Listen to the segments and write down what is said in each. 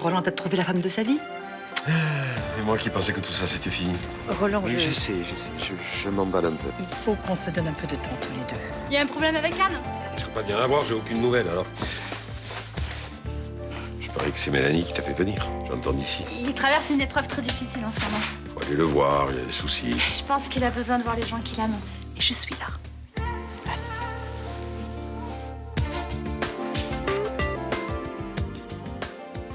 Roland t'a trouvé la femme de sa vie. Et moi qui pensais que tout ça c'était fini. Roland, Oui, je sais. Je m'emballe un peu. il faut qu'on se donne un peu de temps tous les deux. Il y a un problème avec Anne? Je ne pas bien à voir, j'ai aucune nouvelle alors. Je parie que c'est Mélanie qui t'a fait venir. J'entends d'ici. Il traverse une épreuve très difficile en ce moment. Faut aller le voir, il y a des soucis. Je pense qu'il a besoin de voir les gens qu'il aime. Et je suis là.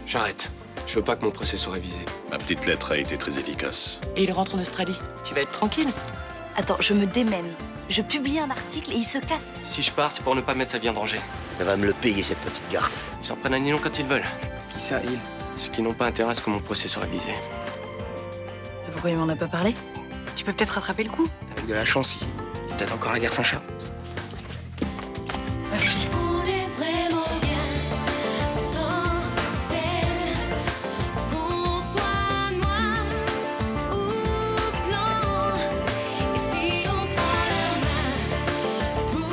J'arrête. Je veux pas que mon procès soit révisé. Ma petite lettre a été très efficace. Et il rentre en Australie. Tu vas être tranquille. Attends, je me démène. Je publie un article et il se casse. Si je pars, c'est pour ne pas mettre sa vie en danger. Ça va me le payer, cette petite garce. Ils s'en prennent à Ninon quand ils veulent. Qui ça, il? Ceux qui n'ont pas intérêt à ce que mon procès soit révisé. Pourquoi il m'en a pas parlé? Tu peux peut-être rattraper le coup. Avec de la chance, il y a peut-être encore la guerre sans chat. Merci. On est vraiment bien sans elle. Qu'on soit noir ou blanc. Et si on tend la main pour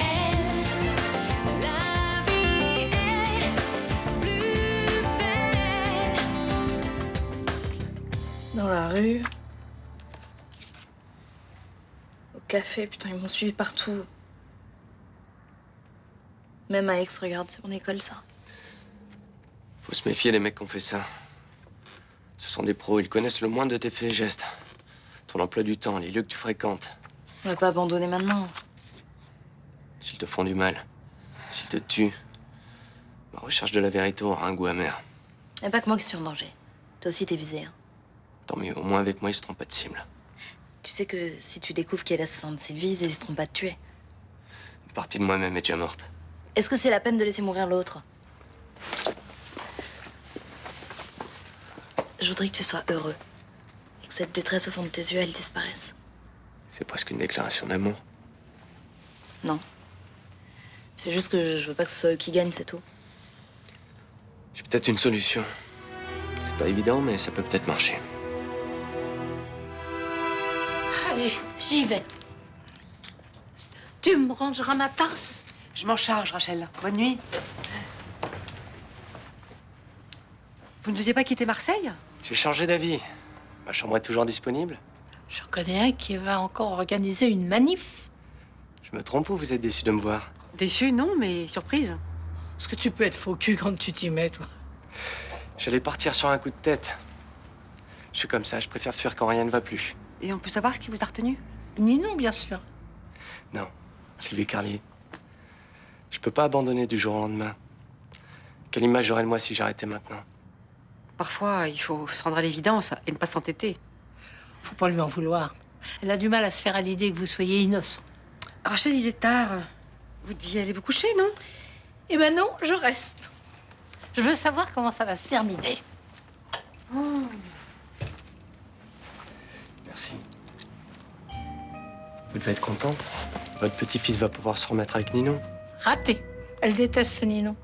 elle, la vie est plus belle. Dans la rue. Au café, putain, ils m'ont suivi partout. Même à Aix, regarde, c'est mon école, ça. Faut se méfier des mecs qui ont fait ça. Ce sont des pros, ils connaissent le moindre de tes faits et gestes. Ton emploi du temps, les lieux que tu fréquentes. On va pas abandonner maintenant. S'ils te font du mal, s'ils te tuent, ma recherche de la vérité aura un goût amer. Y'a pas que moi qui suis en danger. Toi aussi, t'es visé, hein. Tant mieux, au moins avec moi, ils se trompent pas de cible. Tu sais que si tu découvres qui est l'assassin de Sylvie, ils hésiteront pas à te tuer. Une partie de moi-même est déjà morte. Est-ce que c'est la peine de laisser mourir l'autre? Je voudrais que tu sois heureux. Et que cette détresse au fond de tes yeux, elle disparaisse. C'est presque une déclaration d'amour. Non. C'est juste que je veux pas que ce soit eux qui gagnent, c'est tout. J'ai peut-être une solution. C'est pas évident, mais ça peut peut-être marcher. Allez, j'y vais. Tu me rangeras ma tasse? Je m'en charge, Rachel. Bonne nuit. Vous ne deviez pas quitter Marseille? J'ai changé d'avis. Ma chambre est toujours disponible. J'en connais un qui va encore organiser une manif. Je me trompe ou vous êtes déçu de me voir? Déçue, non, mais surprise. Est-ce que tu peux être faux cul quand tu t'y mets, toi? J'allais partir sur un coup de tête. Je suis comme ça, je préfère fuir quand rien ne va plus. Et on peut savoir ce qui vous a retenu? Ninon, bien sûr. Non, Sylvie Carlier. Je peux pas abandonner du jour au lendemain. Quelle image j'aurais de moi si j'arrêtais maintenant? Parfois, il faut se rendre à l'évidence et ne pas s'entêter. Faut pas lui en vouloir. Elle a du mal à se faire à l'idée que vous soyez innocent. Rachel, il est tard. Vous deviez aller vous coucher, non? Eh ben non, je reste. Je veux savoir comment ça va se terminer. Merci. Vous devez être contente. Votre petit-fils va pouvoir se remettre avec Ninon. Raté. Elle déteste Ninon.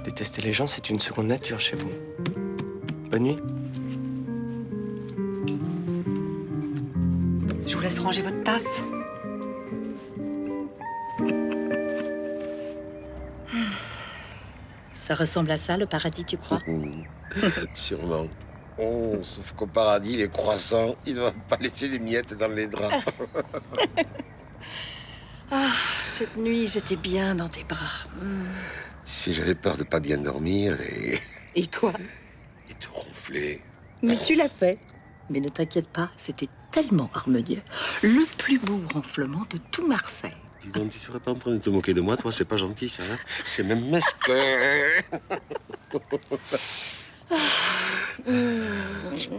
Détester les gens, c'est une seconde nature chez vous. Bonne nuit. Je vous laisse ranger votre tasse. Ça ressemble à ça, le paradis, tu crois? Sûrement. Oh, sauf qu'au paradis, les croissants, ils ne doivent pas laisser des miettes dans les draps. Cette nuit, j'étais bien dans tes bras. Si j'avais peur de pas bien dormir Et quoi? et de ronfler. Mais tu l'as fait. Mais ne t'inquiète pas, c'était tellement harmonieux. Le plus beau ronflement de tout Marseille. Dis donc, tu serais pas en train de te moquer de moi, toi? C'est pas gentil, ça, hein? C'est même mesquin.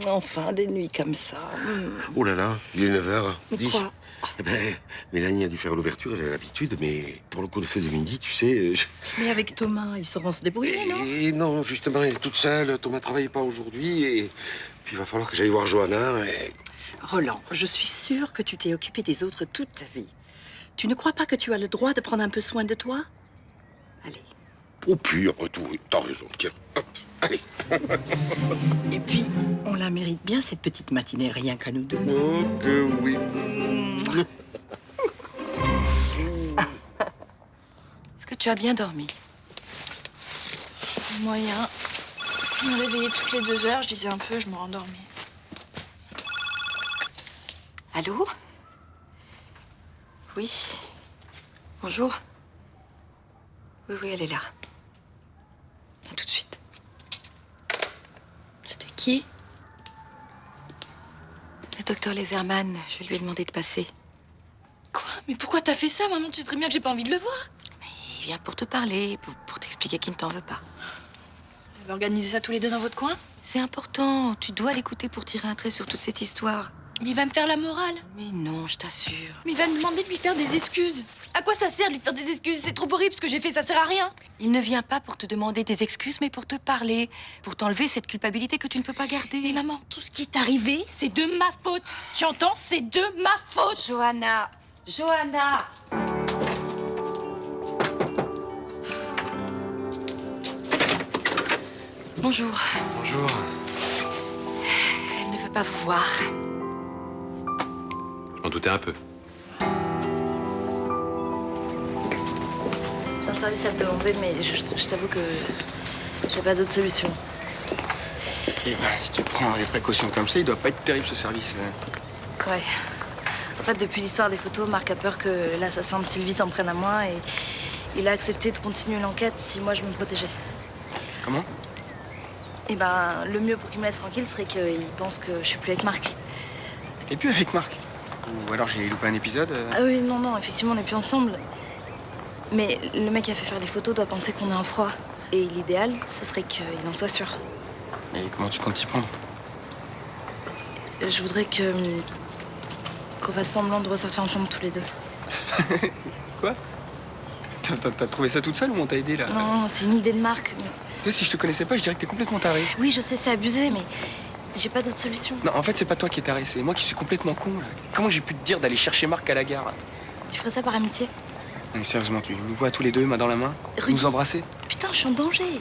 Enfin, des nuits comme ça. Oh là là, il est 9h. Mais quoi? Eh ben, Mélanie a dû faire l'ouverture, elle a l'habitude, mais pour le coup de feu de midi, tu sais... Mais avec Thomas, ils sauront se débrouiller, non? Et non, justement, elle est toute seule. Thomas travaille pas aujourd'hui et puis il va falloir que j'aille voir Johanna et... Roland, je suis sûre que tu t'es occupé des autres toute ta vie. Tu ne crois pas que tu as le droit de prendre un peu soin de toi? Allez. Oh, puis après tout, t'as raison, tiens. Hop, allez. Et puis, on la mérite bien, cette petite matinée, rien qu'à nous deux. Oh que oui. Est-ce que tu as bien dormi? Moyen. Je me réveillais toutes les 2 heures, je disais un peu, je me rendormais. Allô? Oui. Bonjour. Oui, oui, elle est là. À tout de suite. C'était qui? Le docteur Laserman, je lui ai demandé de passer. Quoi? Mais pourquoi t'as fait ça, maman? Tu sais très bien que j'ai pas envie de le voir. Il vient pour te parler, pour t'expliquer qu'il ne t'en veut pas. Vous organisez ça tous les deux dans votre coin? C'est important, tu dois l'écouter pour tirer un trait sur toute cette histoire. Mais il va me faire la morale. Mais non, je t'assure. Mais il va me demander de lui faire des excuses. À quoi ça sert de lui faire des excuses? C'est trop horrible ce que j'ai fait, ça sert à rien. Il ne vient pas pour te demander des excuses, mais pour te parler, pour t'enlever cette culpabilité que tu ne peux pas garder. Mais maman, tout ce qui est arrivé, c'est de ma faute. Tu entends? C'est de ma faute. Johanna, Johanna. Bonjour. Bonjour. Elle ne veut pas vous voir. J'en doutais un peu. J'ai un service à te demander, mais je t'avoue que j'ai pas d'autre solution. Eh ben, si tu prends des précautions comme ça, il doit pas être terrible ce service. Ouais. En fait, depuis l'histoire des photos, Marc a peur que l'assassin de Sylvie s'en prenne à moi et il a accepté de continuer l'enquête si moi je me protégeais. Comment? Eh ben, le mieux pour qu'il me laisse tranquille serait qu'il pense que je suis plus avec Marc. T'es plus avec Marc? Ou alors j'ai loupé un épisode? Ah oui, non, non, effectivement, on n'est plus ensemble. Mais le mec qui a fait faire les photos doit penser qu'on est en froid. Et l'idéal, ce serait qu'il en soit sûr. Mais comment tu comptes t'y prendre? Je voudrais qu'on fasse semblant de ressortir ensemble tous les deux. Quoi? T'as trouvé ça toute seule ou on t'a aidé là? Non, c'est une idée de Marc. Mais... Toi, si je te connaissais pas, je dirais que t'es complètement taré. Oui, je sais, c'est abusé, mais j'ai pas d'autre solution. Non, en fait, c'est pas toi qui es taré, c'est moi qui suis complètement con là. Comment j'ai pu te dire d'aller chercher Marc à la gare? Tu ferais ça par amitié? Non, mais sérieusement, tu nous vois tous les deux, main dans la main, Rudy. nous embrasser? Putain, je suis en danger.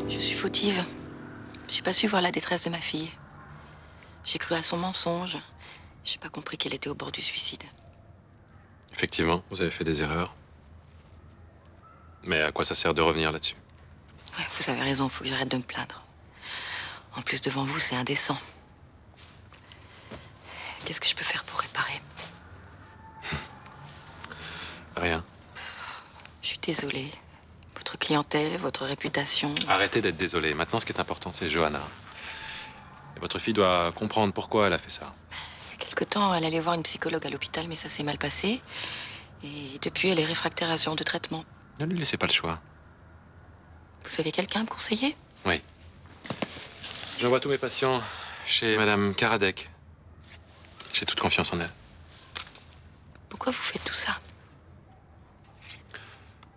Je suis fautive. J'ai pas su voir la détresse de ma fille. J'ai cru à son mensonge. J'ai pas compris qu'elle était au bord du suicide. Effectivement, vous avez fait des erreurs. Mais à quoi ça sert de revenir là-dessus? Ouais, vous avez raison, faut que j'arrête de me plaindre. En plus, devant vous, c'est indécent. Qu'est-ce que je peux faire pour réparer? Rien. Je suis désolée. Votre clientèle, votre réputation... Arrêtez d'être désolé. Maintenant, ce qui est important, c'est Johanna. Et votre fille doit comprendre pourquoi elle a fait ça. Il y a quelque temps, elle allait voir une psychologue à l'hôpital, mais ça s'est mal passé. Et depuis, elle est réfractaire à ce genre de traitement. Ne lui laissez pas le choix. Vous avez quelqu'un à me conseiller? Oui. J'envoie tous mes patients chez Madame Karadec. J'ai toute confiance en elle. Pourquoi vous faites tout ça?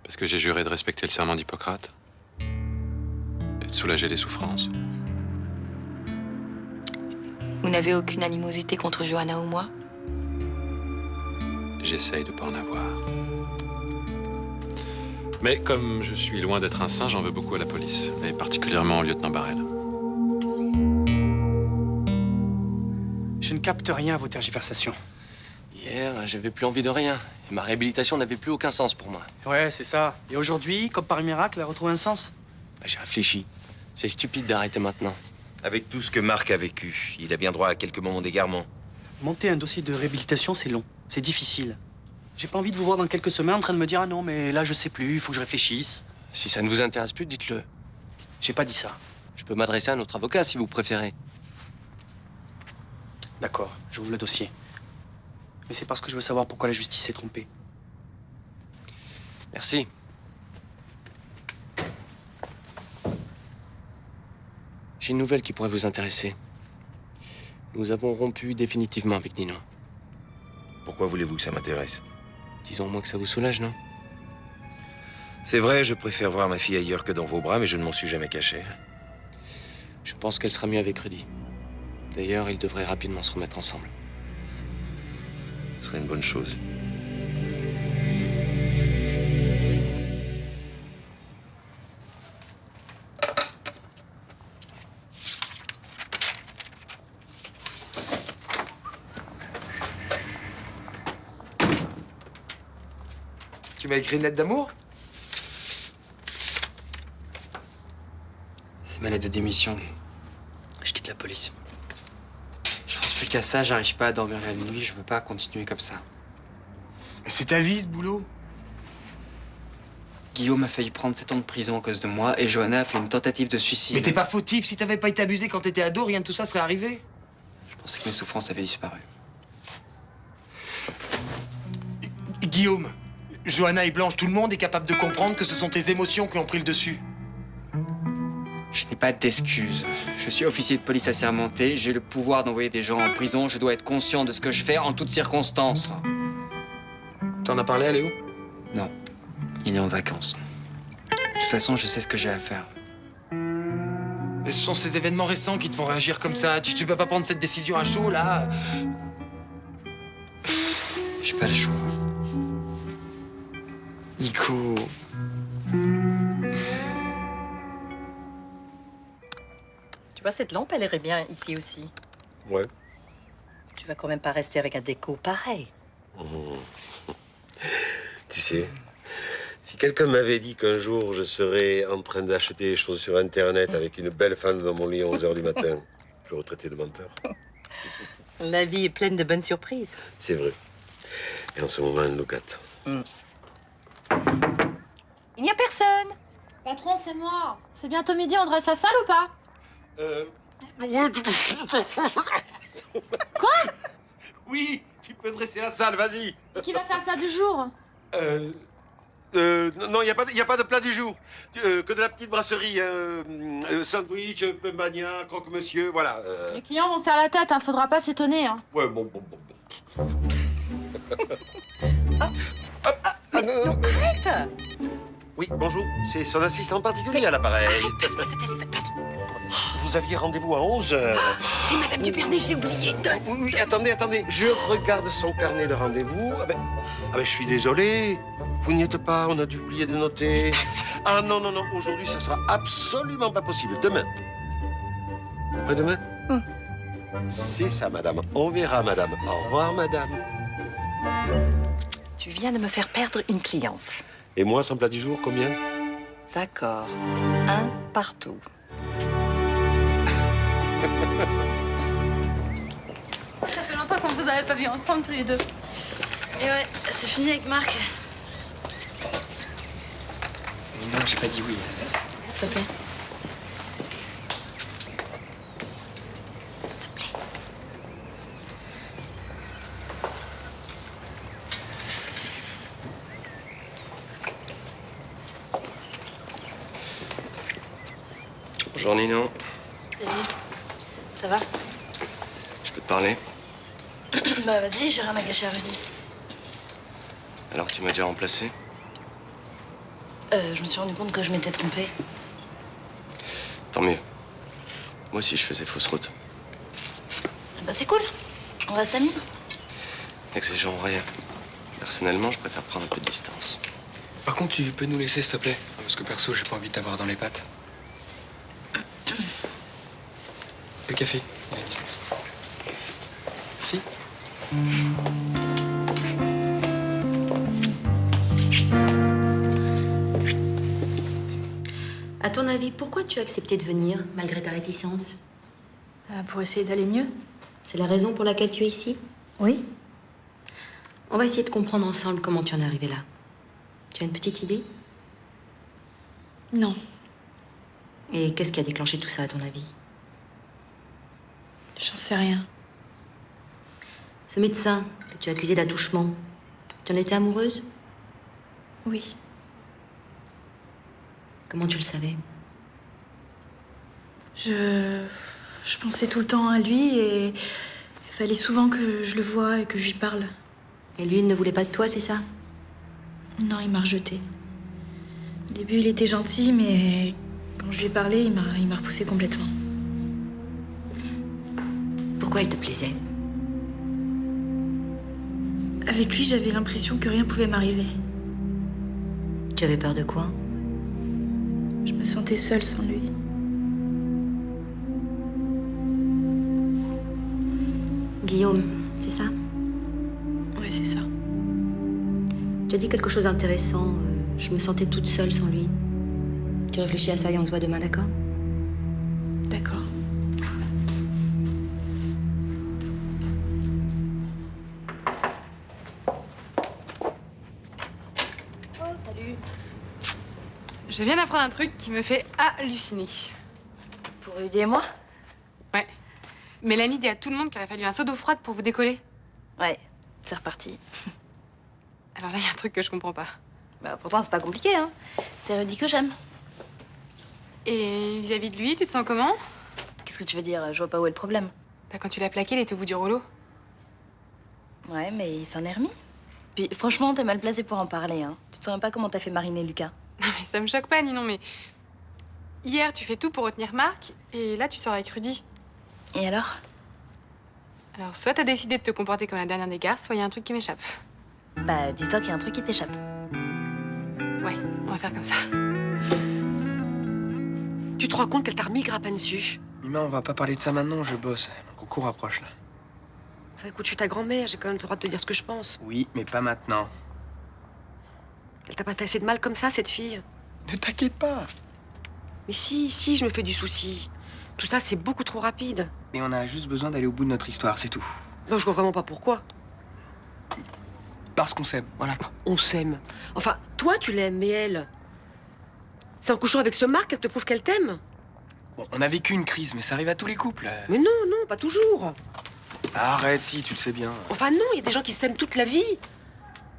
Parce que j'ai juré de respecter le serment d'Hippocrate et de soulager les souffrances. Vous n'avez aucune animosité contre Johanna ou moi? J'essaye de pas en avoir. Mais comme je suis loin d'être un saint, j'en veux beaucoup à la police, et particulièrement au lieutenant Barrel. Je ne capte rien à vos tergiversations. Hier, j'avais plus envie de rien. Et ma réhabilitation n'avait plus aucun sens pour moi. Ouais, c'est ça. Et aujourd'hui, comme par miracle, elle retrouve un sens. Bah, j'ai réfléchi. C'est stupide d'arrêter maintenant. Avec tout ce que Marc a vécu, il a bien droit à quelques moments d'égarement. Monter un dossier de réhabilitation, c'est long. C'est difficile. J'ai pas envie de vous voir dans quelques semaines en train de me dire « Ah non, mais là, je sais plus, il faut que je réfléchisse. Si ça ne vous intéresse plus, dites-le. » J'ai pas dit ça. Je peux m'adresser à un autre avocat si vous préférez. D'accord, j'ouvre le dossier. Mais c'est parce que je veux savoir pourquoi la justice s'est trompée. Merci. J'ai une nouvelle qui pourrait vous intéresser. Nous avons rompu définitivement avec Nino. Pourquoi voulez-vous que ça m'intéresse? Disons au moins que ça vous soulage, non? C'est vrai, je préfère voir ma fille ailleurs que dans vos bras, mais je ne m'en suis jamais caché. Je pense qu'elle sera mieux avec Rudy. D'ailleurs, ils devraient rapidement se remettre ensemble. Ce serait une bonne chose. Tu m'as écrit une lettre d'amour? C'est ma lettre de démission. Je quitte la police. Je pense plus qu'à ça, j'arrive pas à dormir la nuit, je veux pas continuer comme ça. Mais c'est ta vie, ce boulot. Guillaume a failli prendre 7 ans de prison à cause de moi et Johanna a fait une tentative de suicide. Mais t'es pas fautif. Si t'avais pas été abusé quand t'étais ado, rien de tout ça serait arrivé. Je pensais que mes souffrances avaient disparu. Guillaume, Johanna et Blanche, tout le monde est capable de comprendre que ce sont tes émotions qui ont pris le dessus. Je n'ai pas d'excuses. Je suis officier de police assermenté, j'ai le pouvoir d'envoyer des gens en prison, je dois être conscient de ce que je fais en toutes circonstances. T'en as parlé à Léo? Non, il est en vacances. De toute façon, je sais ce que j'ai à faire. Mais ce sont ces événements récents qui te font réagir comme ça. Tu peux pas prendre cette décision à chaud, là. J'ai pas le choix. Nico... Tu vois, cette lampe, elle irait bien ici aussi. Ouais. Tu vas quand même pas rester avec un déco pareil. Tu sais, si quelqu'un m'avait dit qu'un jour je serais en train d'acheter des choses sur Internet avec une belle femme dans mon lit à 11h du matin, j'aurais traité de menteur. La vie est pleine de bonnes surprises. C'est vrai. Et en ce moment, elle nous gâte. Il n'y a personne. Patron, c'est moi. C'est bientôt midi, on dresse la salle ou pas? Quoi? Oui, tu peux dresser la salle, vas-y. Et qui va faire le plat du jour? Non, il n'y a pas de plat du jour. Que de la petite brasserie. Sandwich, Pembagna, croque-monsieur, voilà. Les clients vont faire la tête, hein. Faudra pas s'étonner. Hein. Ouais, bon. Non. Arrête! Oui, bonjour. C'est son assistant particulier à l'appareil. Passe-moi ce téléphone, passe. Vous aviez rendez-vous à 11h. C'est Madame Dupernay, j'ai oublié. Oui, attendez. Je regarde son carnet de rendez-vous. Je suis désolé. Vous n'y êtes pas, on a dû oublier de noter. Ah non. Aujourd'hui, ça sera absolument pas possible. Demain. Après-demain? C'est ça, madame. On verra, madame. Au revoir, madame. Tu viens de me faire perdre une cliente. Et moi, sans plat du jour, combien? D'accord. Un partout. Ça fait longtemps qu'on vous avait pas vu ensemble tous les deux. Et ouais, c'est fini avec Marc. Non, j'ai pas dit oui. S'il te plaît. S'il te plaît. Bonjour Nino. Salut. Ça va? Je peux te parler? Bah vas-y, j'ai rien à gâcher à Rudy. Alors tu m'as déjà remplacé? Je me suis rendu compte que je m'étais trompée. Tant mieux. Moi aussi je faisais fausse route. Bah c'est cool. On reste amis. Exigeant ou rien. Personnellement, je préfère prendre un peu de distance. Par contre, tu peux nous laisser, s'il te plaît? Parce que perso, j'ai pas envie de t'avoir dans les pattes. Le café, il est à distance. Si? À ton avis, pourquoi tu as accepté de venir, malgré ta réticence? Pour essayer d'aller mieux. C'est la raison pour laquelle tu es ici? Oui. On va essayer de comprendre ensemble comment tu en es arrivé là. Tu as une petite idée? Non. Et qu'est-ce qui a déclenché tout ça, à ton avis? J'en sais rien. Ce médecin que tu as accusé d'attouchement, tu en étais amoureuse? Oui. Comment tu le savais? Je pensais tout le temps à lui et il fallait souvent que je le voie et que je lui parle. Et lui, il ne voulait pas de toi, c'est ça? Non, il m'a rejetée. Au début, il était gentil, mais quand je lui ai parlé, il m'a repoussée complètement. Pourquoi il te plaisait? Avec lui, j'avais l'impression que rien pouvait m'arriver. Tu avais peur de quoi? Je me sentais seule sans lui. Guillaume, c'est ça? Ouais, c'est ça. Tu as dit quelque chose d'intéressant. Je me sentais toute seule sans lui. Tu réfléchis à ça et on se voit demain, d'accord? D'accord. Oh, salut. Je viens d'apprendre un truc qui me fait halluciner. Pour Rudy et moi? Ouais. Mélanie dit à tout le monde qu'il aurait fallu un seau d'eau froide pour vous décoller. Ouais, c'est reparti. Alors là, il y a un truc que je comprends pas. Bah, pourtant, c'est pas compliqué, hein. C'est Rudy que j'aime. Et vis-à-vis de lui, tu te sens comment? Qu'est-ce que tu veux dire? Je vois pas où est le problème. Bah, quand tu l'as plaqué, il était au bout du rouleau. Ouais, mais il s'en est remis. Puis franchement, t'es mal placé pour en parler, hein. Tu te souviens pas comment t'as fait mariner Lucas? Non, mais ça me choque pas, Ninon, mais... Hier, tu fais tout pour retenir Marc, et là, tu sors avec Rudy. Et alors? Alors, soit t'as décidé de te comporter comme la dernière des garces, soit il y a un truc qui m'échappe. Bah, dis-toi qu'il y a un truc qui t'échappe. Ouais, on va faire comme ça. Tu te rends compte qu'elle t'a remis grappin dessus? Mima, on va pas parler de ça maintenant, je bosse. Mon concours approche, là. Enfin, écoute, je suis ta grand-mère, j'ai quand même le droit de te dire ce que je pense. Oui, mais pas maintenant. Elle t'a pas fait assez de mal comme ça, cette fille? Ne t'inquiète pas. Mais si, je me fais du souci. Tout ça, c'est beaucoup trop rapide. Mais on a juste besoin d'aller au bout de notre histoire, c'est tout. Non, je vois vraiment pas pourquoi. Parce qu'on s'aime, voilà. On s'aime. Enfin, toi, tu l'aimes, mais elle... C'est en couchant avec ce Marc qu'elle te prouve qu'elle t'aime? Bon, on a vécu une crise, mais ça arrive à tous les couples. Mais non, pas toujours. Arrête, si, tu le sais bien. Enfin non, il y a des gens qui s'aiment toute la vie.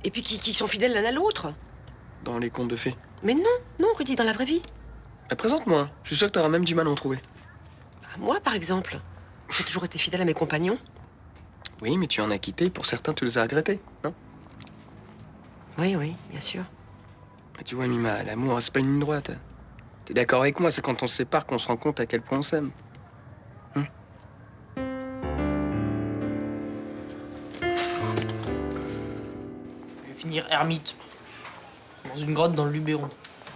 Et puis qui sont fidèles l'un à l'autre. Dans les contes de fées. Mais non, Rudy, dans la vraie vie. Présente-moi, je suis sûr que t'auras même du mal à en trouver. Moi, par exemple, j'ai toujours été fidèle à mes compagnons. Oui, mais tu en as quitté, pour certains, tu les as regrettés, non? Oui, bien sûr. Tu vois, Mima, l'amour, c'est pas une ligne droite. T'es d'accord avec moi, c'est quand on se sépare qu'on se rend compte à quel point on s'aime. Je vais finir ermite. Dans une grotte dans le Luberon.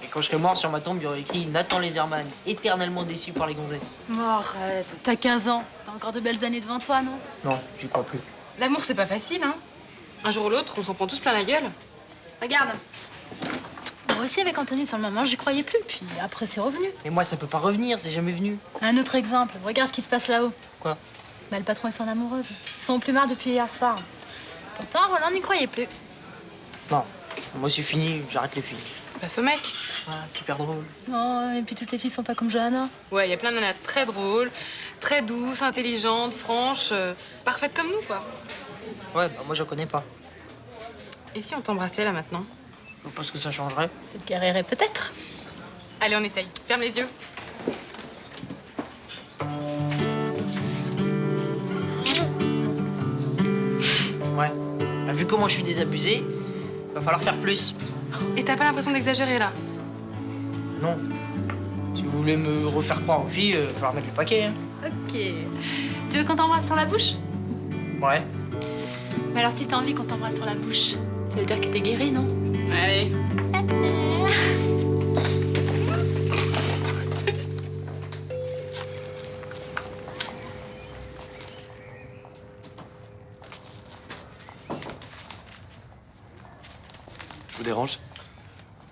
Et quand je serai mort, sur ma tombe, il y aurait écrit Nathan Lézerman, éternellement déçu par les gonzesses. Oh, arrête, t'as 15 ans. T'as encore de belles années devant toi, non? Non, j'y crois plus. L'amour, c'est pas facile, hein. Un jour ou l'autre, on s'en prend tous plein la gueule. Regarde. Moi aussi, avec Anthony, sur le moment, j'y croyais plus. Puis après, c'est revenu. Mais moi, ça peut pas revenir, c'est jamais venu. Un autre exemple. Regarde ce qui se passe là-haut. Quoi? Bah, le patron et son amoureuse. Ils sont au plumard depuis hier soir. Pourtant, Roland n'y croyait plus. Non, moi, c'est fini, j'arrête les filles. Passe au mec. Ah, super drôle. Oh, et puis toutes les filles sont pas comme Johanna. Ouais, il y a plein de nanas très drôles, très douces, intelligentes, franches, parfaites comme nous, quoi. Ouais, bah moi, je connais pas. Et si on t'embrassait, là, maintenant? Je pense que ça changerait. Ça te guérirait peut-être. Allez, on essaye. Ferme les yeux. Ouais. Bah, vu comment je suis désabusé, va falloir faire plus. Et t'as pas l'impression d'exagérer, là? Non. Si vous voulez me refaire croire aux filles, va falloir mettre le paquet. Hein. Ok. Tu veux qu'on t'embrasse sur la bouche? Ouais. Mais alors, si t'as envie qu'on t'embrasse sur la bouche, ça veut dire que t'es guérie, non? Allez. Je vous dérange?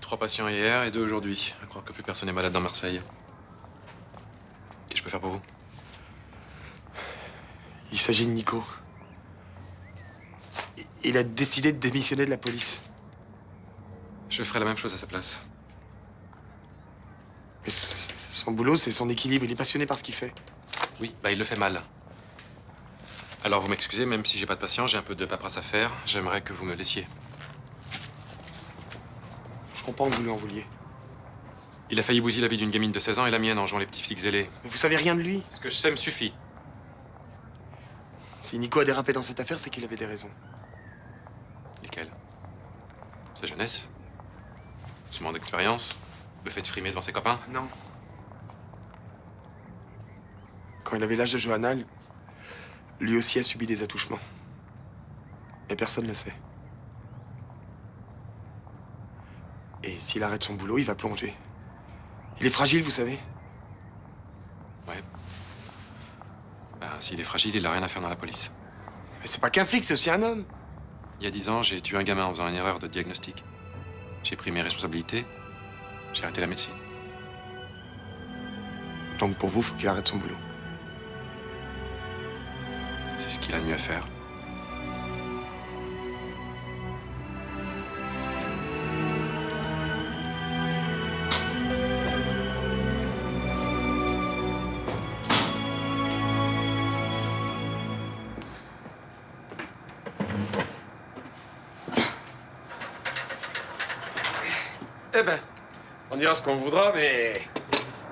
3 patients hier et 2 aujourd'hui. À croire que plus personne n'est malade dans Marseille. Qu'est-ce que je peux faire pour vous? Il s'agit de Nico. Il a décidé de démissionner de la police. Je ferai la même chose à sa place. Mais son boulot, c'est son équilibre. Il est passionné par ce qu'il fait. Oui, bah il le fait mal. Alors vous m'excusez, même si j'ai pas de patient, j'ai un peu de paperasse à faire. J'aimerais que vous me laissiez. Je comprends que vous lui en vouliez. Il a failli bousiller la vie d'une gamine de 16 ans et la mienne en jouant les petits flics zélés. Mais vous savez rien de lui. Ce que je sais me suffit. Si Nico a dérapé dans cette affaire, c'est qu'il avait des raisons. Lesquelles? Sa jeunesse? Son manque d'expérience? Le fait de frimer devant ses copains? Non. Quand il avait l'âge de Johanna, lui aussi a subi des attouchements. Et personne ne le sait. Et s'il arrête son boulot, il va plonger. Il est fragile, vous savez. Ouais. Bah, s'il est fragile, il a rien à faire dans la police. Mais c'est pas qu'un flic, c'est aussi un homme. Il y a 10 ans, j'ai tué un gamin en faisant une erreur de diagnostic. J'ai pris mes responsabilités. J'ai arrêté la médecine. Donc pour vous, faut qu'il arrête son boulot. C'est ce qu'il a de mieux à faire. Eh ben, on dira ce qu'on voudra, mais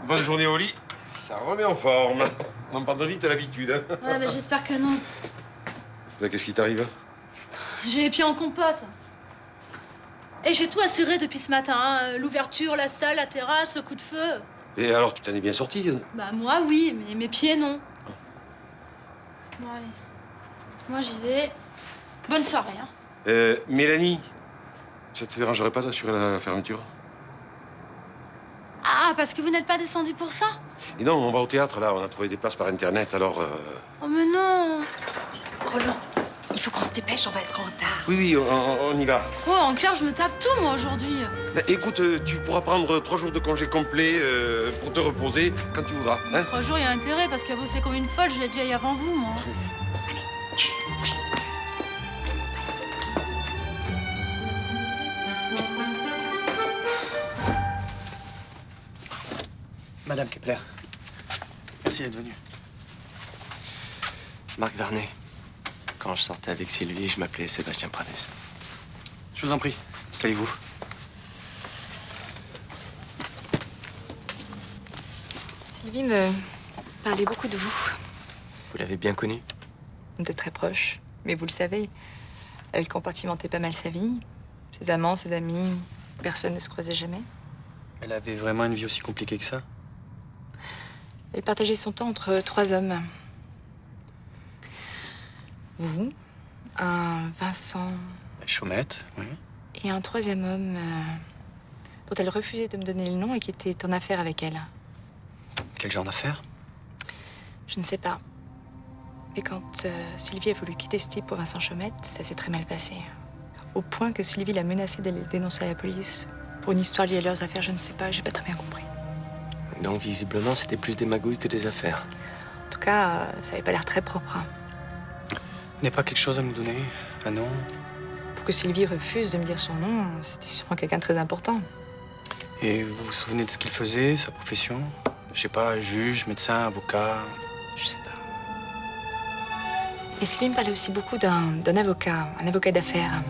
bonne journée au lit, ça remet en forme. On en parle vite à l'habitude. Hein. Ouais, bah j'espère que non. Ben, qu'est-ce qui t'arrive? J'ai les pieds en compote. Et j'ai tout assuré depuis ce matin. Hein. L'ouverture, la salle, la terrasse, le coup de feu. Et alors, tu t'en es bien sorti? Bah moi, oui, mais mes pieds, non. Bon, allez. Moi, j'y vais. Bonne soirée, hein. Mélanie, ça te dérangerait pas d'assurer la fermeture? Ah, parce que vous n'êtes pas descendu pour ça? Et non, on va au théâtre, là, on a trouvé des places par Internet, alors... Oh, mais non. Roland, il faut qu'on se dépêche, on va être en retard. Oui, on y va. Oh, en clair, je me tape tout, moi, aujourd'hui. Ben, écoute, tu pourras prendre 3 jours de congé complet pour te reposer quand tu voudras. Hein? 3 jours, il y a intérêt, parce qu'à bosser comme une folle, je vais être vieille avant vous, moi. Madame Kepler, merci d'être venue. Marc Varnet. Quand je sortais avec Sylvie, je m'appelais Sébastien Prades. Je vous en prie, installez-vous. Sylvie me parlait beaucoup de vous. Vous l'avez bien connue? De très proche. Mais vous le savez, elle compartimentait pas mal sa vie. Ses amants, ses amis, personne ne se croisait jamais. Elle avait vraiment une vie aussi compliquée que ça? Elle partageait son temps entre 3 hommes. Vous, un Vincent... Chaumette, oui. Et un 3e homme dont elle refusait de me donner le nom et qui était en affaire avec elle. Quel genre d'affaire? Je ne sais pas. Mais quand Sylvie a voulu quitter ce type pour Vincent Chaumette, ça s'est très mal passé. Au point que Sylvie l'a menacé d'aller le dénoncer à la police. Pour une histoire liée à leurs affaires, je ne sais pas, j'ai pas très bien compris. Donc, visiblement, c'était plus des magouilles que des affaires. En tout cas, ça avait pas l'air très propre. Hein. Vous n'avez pas quelque chose à nous donner? Un nom? Pour que Sylvie refuse de me dire son nom, c'était sûrement quelqu'un de très important. Et vous vous souvenez de ce qu'il faisait, sa profession? Je sais pas, juge, médecin, avocat? Je sais pas. Et Sylvie me parlait aussi beaucoup d'un avocat, un avocat d'affaires.